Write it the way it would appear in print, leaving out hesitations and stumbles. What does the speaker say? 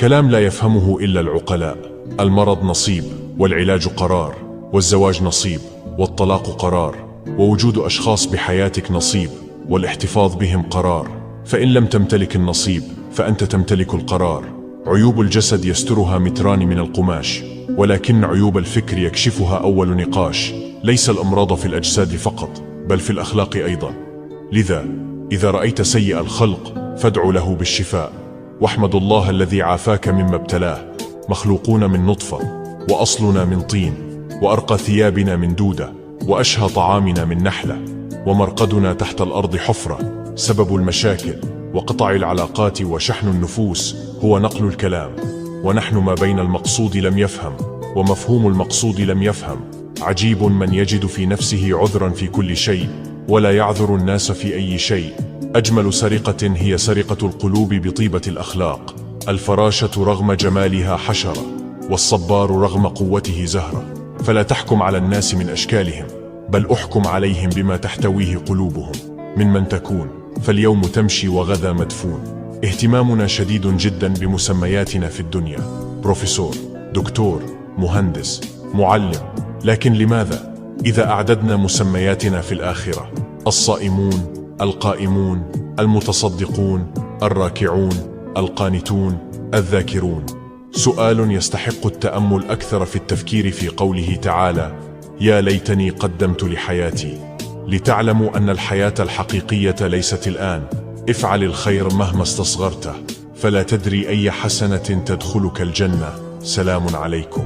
كلام لا يفهمه إلا العقلاء. المرض نصيب، والعلاج قرار، والزواج نصيب، والطلاق قرار، ووجود أشخاص بحياتك نصيب، والاحتفاظ بهم قرار. فإن لم تمتلك النصيب فأنت تمتلك القرار. عيوب الجسد يسترها متران من القماش، ولكن عيوب الفكر يكشفها أول نقاش. ليس الأمراض في الأجساد فقط، بل في الأخلاق أيضا. لذا إذا رأيت سيء الخلق فادع له بالشفاء، واحمد الله الذي عافاك مما ابتلاه. مخلوقون من نطفة، وأصلنا من طين، وأرقى ثيابنا من دودة، وأشهى طعامنا من نحلة، ومرقدنا تحت الأرض حفرة. سبب المشاكل وقطع العلاقات وشحن النفوس هو نقل الكلام، ونحن ما بين المقصود لم يفهم، ومفهوم المقصود لم يفهم. عجيب من يجد في نفسه عذرا في كل شيء، ولا يعذر الناس في أي شيء. أجمل سرقة هي سرقة القلوب بطيبة الأخلاق. الفراشة رغم جمالها حشرة، والصبار رغم قوته زهرة. فلا تحكم على الناس من أشكالهم، بل أحكم عليهم بما تحتويه قلوبهم. من تكون، فاليوم تمشي وغدا مدفون. اهتمامنا شديد جدا بمسمياتنا في الدنيا، بروفيسور، دكتور، مهندس، معلم. لكن لماذا إذا أعددنا مسمياتنا في الآخرة؟ الصائمون، القائمون، المتصدقون، الراكعون، القانتون، الذاكرون. سؤال يستحق التأمل أكثر في التفكير في قوله تعالى: يا ليتني قدمت لحياتي. لتعلموا أن الحياة الحقيقية ليست الآن. افعل الخير مهما استصغرته، فلا تدري أي حسنة تدخلك الجنة. سلام عليكم.